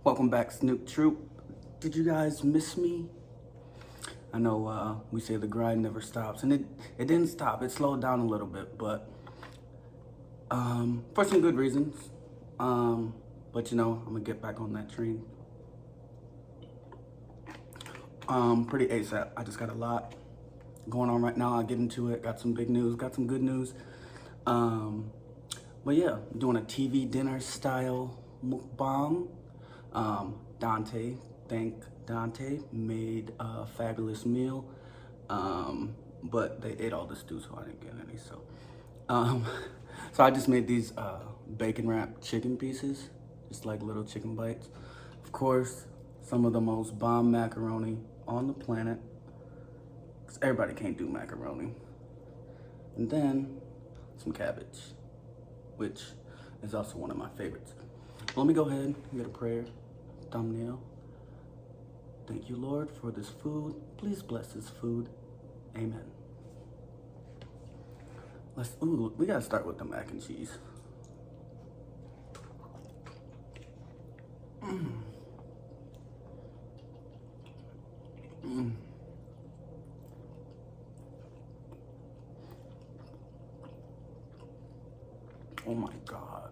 Welcome back, Snoop Troop. Did you guys miss me? I know we say the grind never stops, and it didn't stop. It slowed down a little bit, but for some good reasons. But I'm gonna get back on that train. Pretty ASAP. I just got a lot going on right now. I'll get into it. Got some big news. Got some good news. But yeah, I'm doing a TV dinner style mukbang. Thank Dante, made a fabulous meal. But they ate all the stew, so I didn't get any. So I just made these bacon wrapped chicken pieces, just like little chicken bites. Of course, some of the most bomb macaroni on the planet, because everybody can't do macaroni. And then some cabbage, which is also one of my favorites. Let me go ahead and get a prayer thumbnail. Thank you, Lord, for this food. Please bless this food. Amen. We gotta start with the mac and cheese. Oh my God.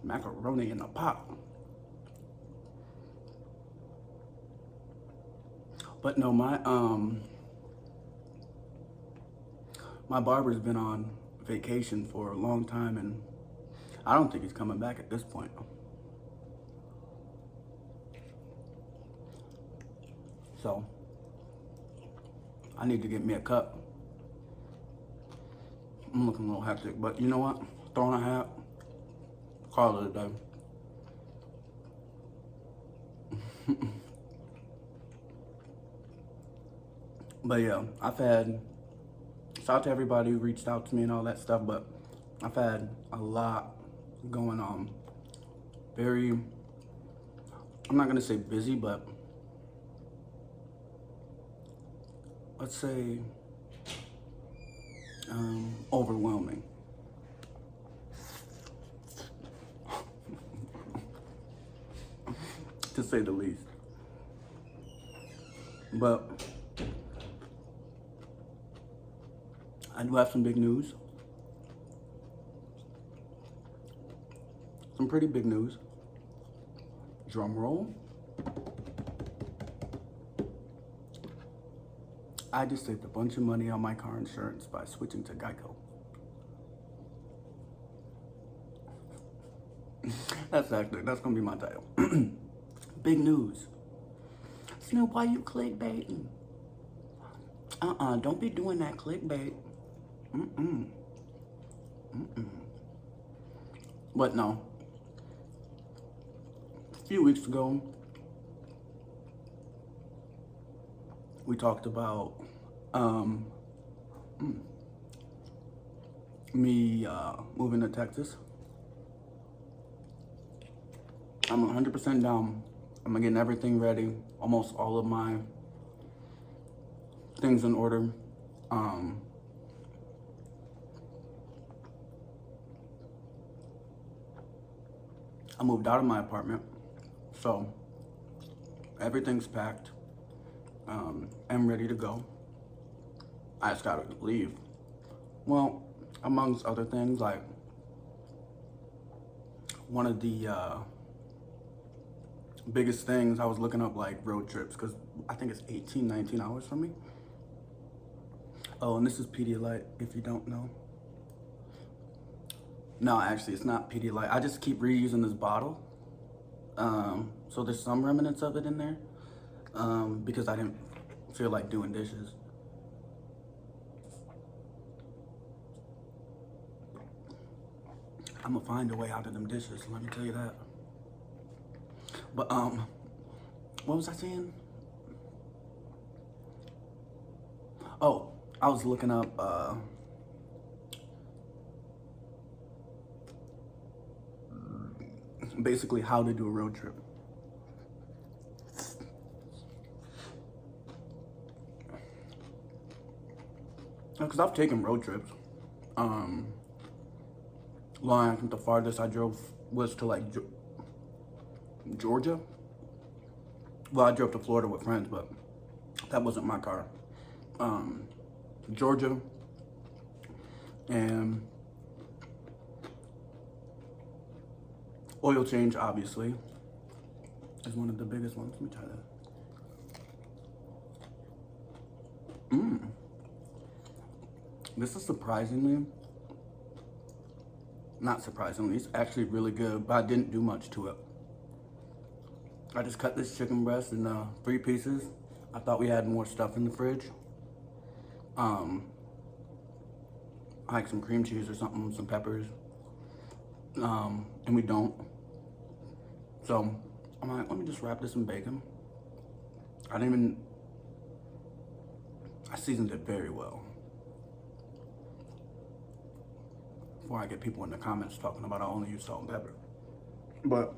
Macaroni in a pot. But no, my barber's been on vacation for a long time, and I don't think he's coming back at this point. So I need to get me a cut. I'm looking a little hectic, but you know what? Throw on a hat, call it a day. But yeah, shout out to everybody who reached out to me and all that stuff, but I've had a lot going on. I'm not gonna say busy, but let's say overwhelming. To say the least. But I do have some big news. Some pretty big news. Drum roll. I just saved a bunch of money on my car insurance by switching to Geico. That's gonna be my title. Big news. Snoop, why you clickbaiting? Don't be doing that clickbait. But no. A few weeks ago, we talked about me moving to Texas. I'm 100% down. I'm getting everything ready, almost all of my things in order. I moved out of my apartment, so everything's packed. I'm ready to go. I just gotta leave. Well, amongst other things, like one of the biggest things, I was looking up like road trips, because I think it's 18, 19 hours from me. Oh, and this is Pedialyte, if you don't know. No, actually, it's not Pedialyte. I just keep reusing this bottle. So there's some remnants of it in there, because I didn't feel like doing dishes. I'm gonna find a way out of them dishes, let me tell you that. But what was I saying? Oh, I was looking up basically how to do a road trip. Because I've taken road trips. Long, I think the farthest I drove was to like Georgia. Well, I drove to Florida with friends, but that wasn't my car. Um, Georgia and oil change, obviously, is one of the biggest ones. Let me try that. This is surprisingly, not surprisingly, it's actually really good, but I didn't do much to it. I just cut this chicken breast in 3 pieces. I thought we had more stuff in the fridge. Like some cream cheese or something, some peppers. And we don't. So I'm like, let me just wrap this in bacon. I seasoned it very well. Before I get people in the comments talking about I only use salt and pepper. But,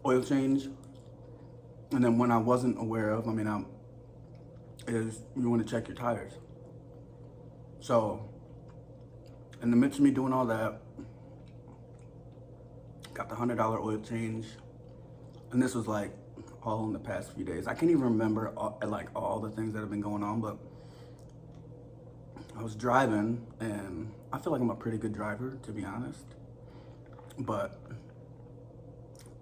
oil change. And then when I wasn't aware of, is you want to check your tires. So, in the midst of me doing all that, got the $100 oil change, and this was like all in the past few days. I can't even remember all the things that have been going on, but I was driving, and I feel like I'm a pretty good driver, to be honest. But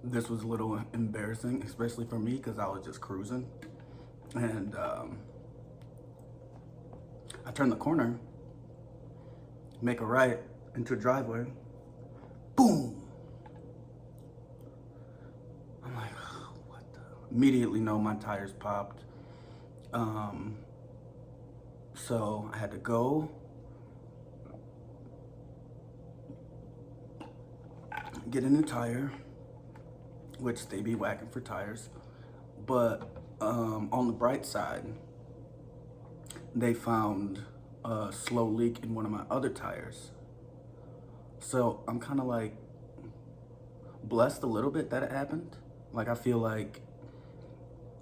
this was a little embarrassing, especially for me, because I was just cruising, and I turned the corner, make a right into a driveway, boom. I'm like, what the? Immediately know my tires popped. So I had to go get a new tire, which they be whacking for tires. But on the bright side, they found a slow leak in one of my other tires. So I'm kind of like blessed a little bit that it happened. Like, I feel like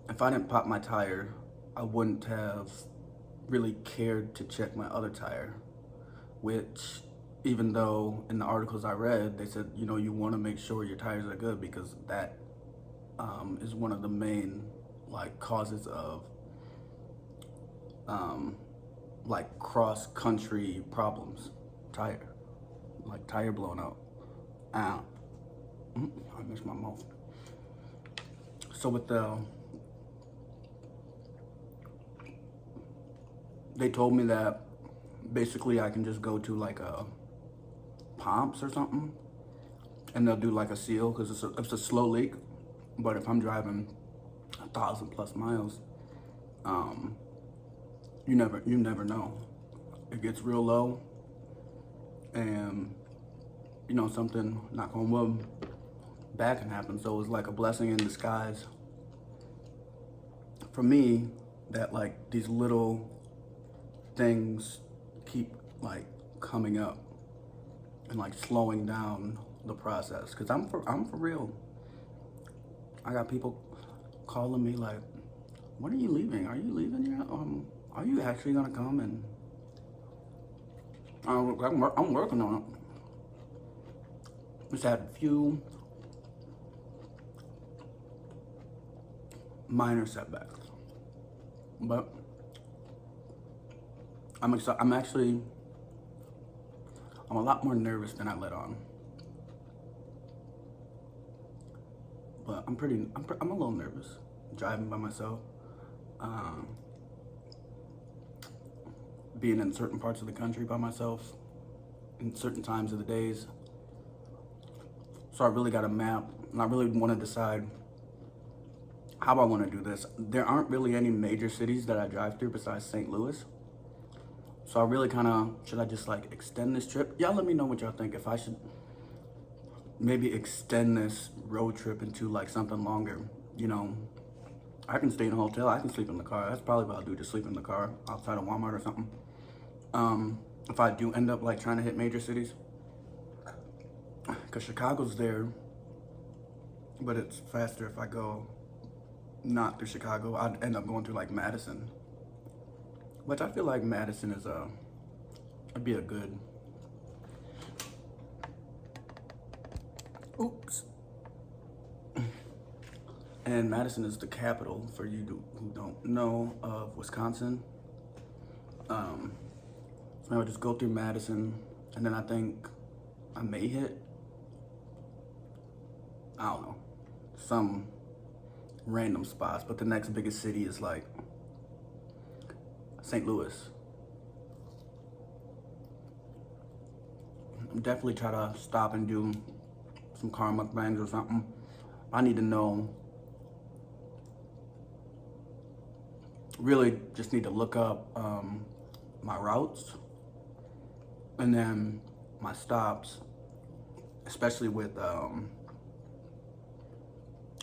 if I didn't pop my tire, I wouldn't have really cared to check my other tire, which, even though in the articles I read, they said, you know, you want to make sure your tires are good, because that is one of the main causes of cross-country problems. Tire blowing out. Ow. I missed my mouth. So with they told me that basically I can just go to like a Pomps or something, and they'll do like a seal, because it's a slow leak. But if I'm driving 1,000+ miles, you never know. It gets real low, and you know, something, knock on wood, bad can happen. So it was like a blessing in disguise for me that like these little things keep like coming up and like slowing down the process. Cause I'm for real. I got people calling me like, when are you leaving? Are you leaving yet? Are you actually gonna come? And I'm working on it. Just had a few minor setbacks, but I'm excited. I'm a lot more nervous than I let on. But I'm a little nervous driving by myself. Being in certain parts of the country by myself in certain times of the days. So I really got a map, and I really want to decide how I want to do this. There aren't really any major cities that I drive through besides St. Louis. So I really should I just like extend this trip? Y'all let me know what y'all think. If I should maybe extend this road trip into like something longer. You know, I can stay in a hotel, I can sleep in the car. That's probably what I'll do, just sleep in the car outside of Walmart or something. If I do end up like trying to hit major cities, because Chicago's there, but it's faster if I go not through Chicago. I'd end up going through like Madison, which I feel like Madison is would be a good. Oops. And Madison is the capital, for you who don't know, of Wisconsin. So I would just go through Madison, and then I think I may hit, I don't know, some random spots. But the next biggest city is like St. Louis. I'm definitely try to stop and do some car mukbangs or something. I need to know. Really just need to look up my routes and then my stops, especially with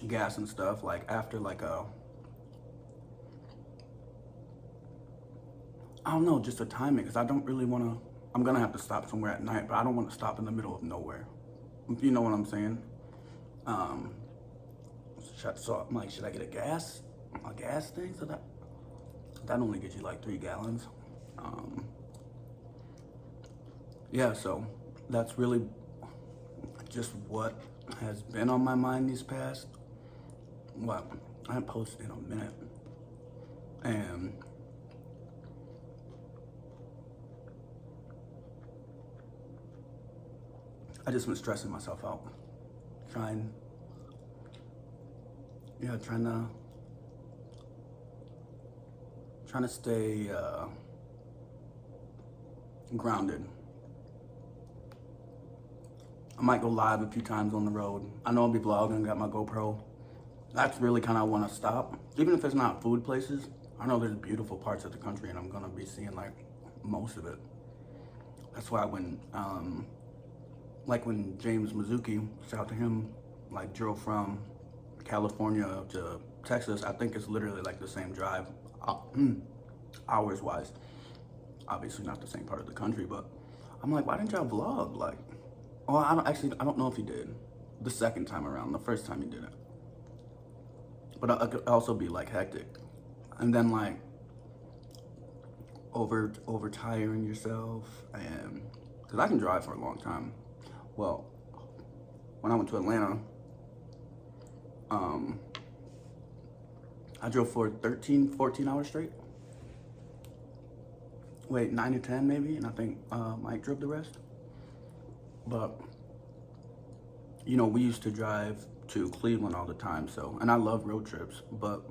gas and stuff, like after like I don't know, just a timing, because I don't really want to, I'm gonna have to stop somewhere at night, but I don't want to stop in the middle of nowhere, if you know what I'm saying. So I'm like, should I get a gas thing? So that only gets you like 3 gallons. Yeah, so that's really just what has been on my mind these past, what, I haven't posted in a minute. And I just been stressing myself out. Trying to stay grounded. I might go live a few times on the road. I know I'll be vlogging, got my GoPro. That's really kind of I want to stop. Even if it's not food places, I know there's beautiful parts of the country and I'm gonna be seeing like most of it. That's why when James Mizuki, shout out to him, like drove from California to Texas, I think it's literally like the same drive, hours wise. Obviously not the same part of the country, but I'm like, why didn't y'all vlog? Like, oh, I don't know if he did the second time around. The first time he did it, but it could also be like hectic, and then like over tiring yourself, and because I can drive for a long time. Well, when I went to Atlanta, I drove for 14 hours straight. Wait, 9 or 10 maybe, and I think Mike drove the rest. But, you know, we used to drive to Cleveland all the time, so, and I love road trips, but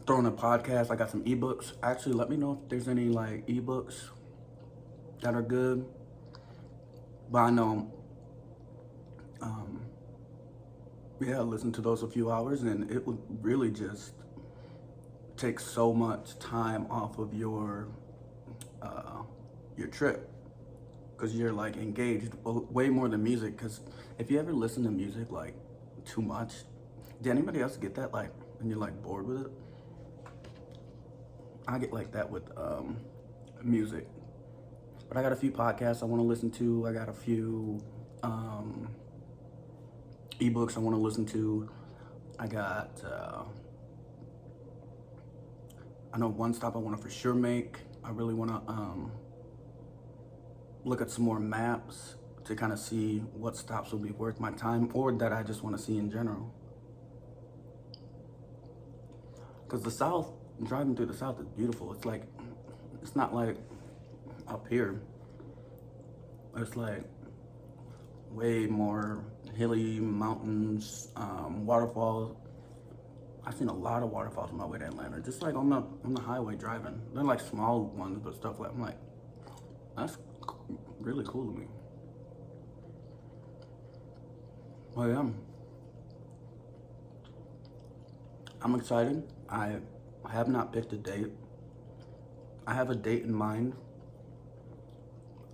throwing a podcast, I got some ebooks. Actually, let me know if there's any like ebooks that are good. But I know, yeah, listen to those a few hours, and it would really just take so much time off of your trip, because you're like engaged way more than music. Because if you ever listen to music like too much, did anybody else get that, like when you're like bored with it? I get like that with music. But I got a few podcasts I want to listen to. I got a few ebooks I want to listen to. I got I know one stop I want to for sure make. I really want to look at some more maps to kind of see what stops will be worth my time, or that I just want to see in general. Because the South, driving through the South is beautiful. It's like, it's not like up here. It's like way more hilly, mountains, waterfalls. I've seen a lot of waterfalls on my way to Atlanta, just like on the highway driving. They're like small ones, but stuff like, I'm like, that's really cool to me. Well, yeah, I'm excited. I have not picked a date. I have a date in mind,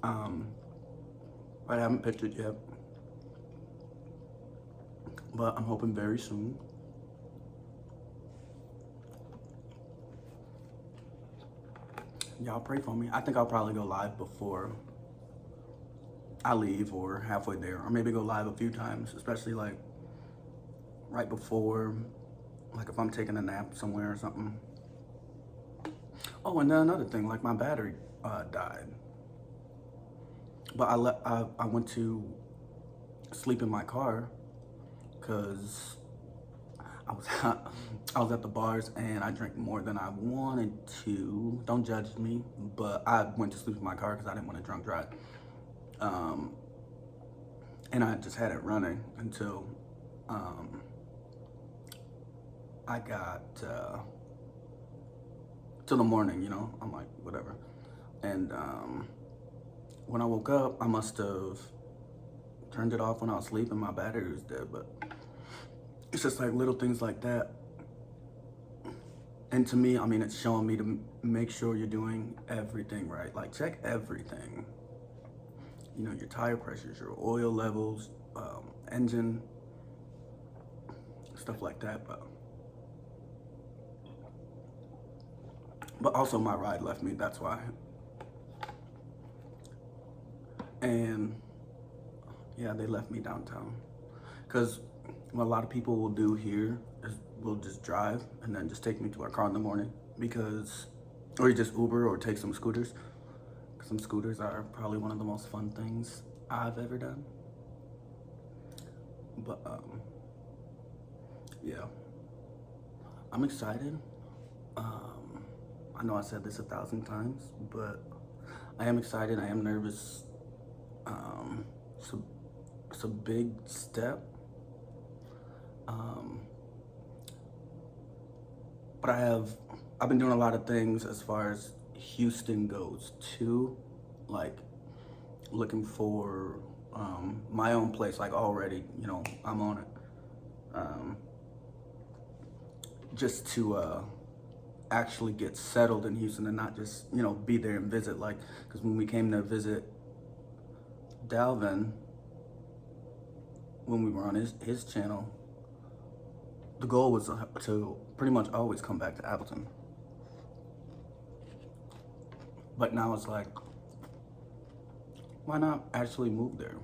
but I haven't picked it yet. But I'm hoping very soon. Y'all pray for me. I think I'll probably go live before I leave, or halfway there, or maybe go live a few times, especially like right before, like if I'm taking a nap somewhere or something. Oh, and then another thing, like my battery died, but I went to sleep in my car because I was I was at the bars and I drank more than I wanted to. Don't judge me, but I went to sleep in my car because I didn't want to drunk drive. Um, and I just had it running until um, I got till the morning. You know, I'm like whatever. And when I woke up, I must have turned it off when I was sleeping. My battery was dead, but it's just like little things like that. And to me, I mean, it's showing me to make sure you're doing everything right. Like, check everything. You know, your tire pressures, your oil levels, engine, stuff like that. But also, my ride left me. That's why. And yeah, they left me downtown. Because what a lot of people will do here is will just drive and then just take me to our car in the morning because, or you just Uber or take some scooters. Some scooters are probably one of the most fun things I've ever done. But yeah, I'm excited. I know I said this 1,000 times, but I am excited. I am nervous. Um, it's, a, it's a big step. Um, but I've been doing a lot of things as far as Houston goes too, like looking for my own place. Like already, you know, I'm on it. Um, just to actually get settled in Houston and not just, you know, be there and visit. Like, because when we came to visit Dalvin, when we were on his channel, the goal was to pretty much always come back to Appleton. But now it's like, why not actually move there?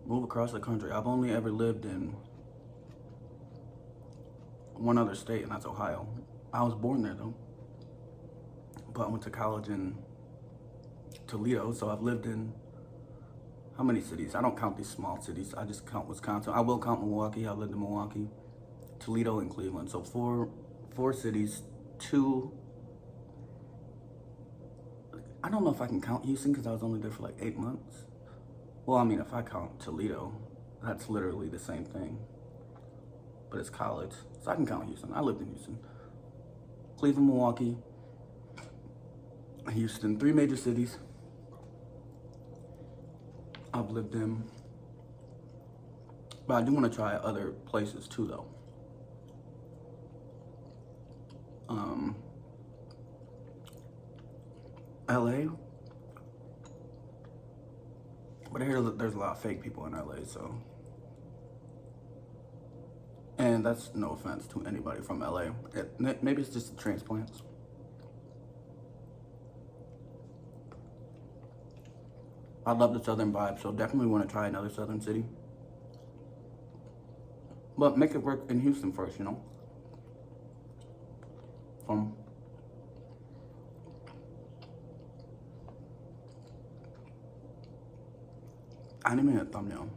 Move across the country. I've only ever lived in one other state, and that's Ohio. I was born there though, but I went to college in Toledo, so I've lived in how many cities? I don't count these small cities. I just count Wisconsin. I will count Milwaukee. I lived in Milwaukee, Toledo, and Cleveland. So four cities. Two. I don't know if I can count Houston because I was only there for like 8 months. Well, I mean, if I count Toledo, that's literally the same thing, but it's college, so I can count Houston. I lived in Houston, Cleveland, Milwaukee, Houston, 3 major cities I've lived in. But I do want to try other places too, though. LA, but I hear there's a lot of fake people in LA, so. And that's no offense to anybody from LA. Maybe it's just the transplants. I love the southern vibe, so definitely want to try another southern city. But make it work in Houston first, you know? Animated thumbnail.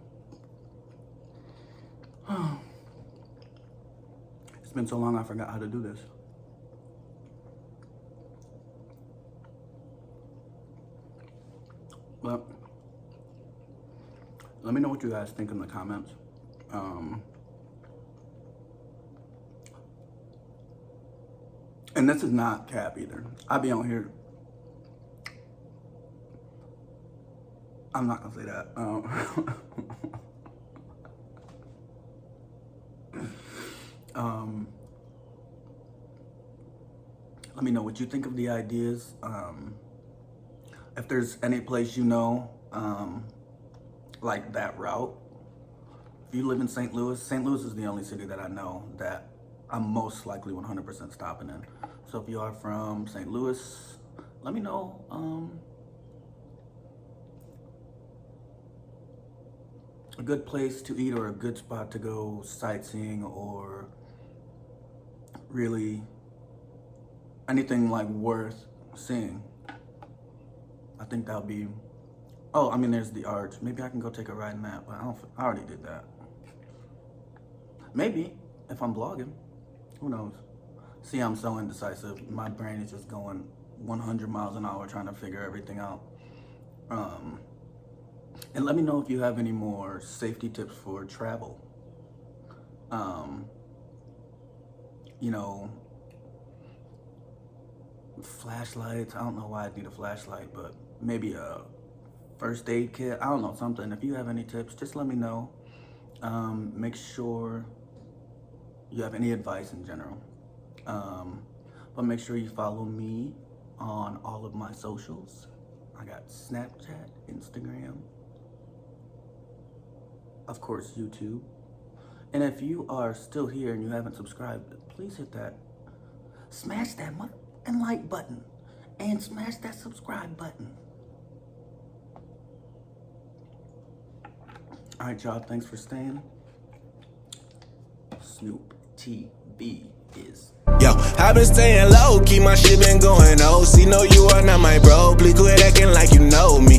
It's been so long I forgot how to do this. But let me know what you guys think in the comments. And this is not cap either. I be on here. I'm not gonna say that. Let me know what you think of the ideas. If there's any place you know, like that route. If you live in St. Louis is the only city that I know that I'm most likely 100% stopping in. So if you are from St. Louis, let me know a good place to eat or a good spot to go sightseeing or really anything like worth seeing. I think that'll be, oh, I mean, there's the arch. Maybe I can go take a ride in that, but I already did that. Maybe, if I'm vlogging, who knows? See, I'm so indecisive. My brain is just going 100 miles an hour trying to figure everything out. And let me know if you have any more safety tips for travel. You know, flashlights. I don't know why I need a flashlight, but maybe a first aid kit. I don't know, something. If you have any tips, just let me know. Make sure you have any advice in general. But make sure you follow me on all of my socials. I got Snapchat, Instagram, of course, YouTube. And if you are still here and you haven't subscribed, please hit that, smash that and like button, and smash that subscribe button. All right, y'all, thanks for staying. Snoop TV is. Yo, I been staying low, keep my shit been going OC. No, you are not my bro. Please quit acting like you know me.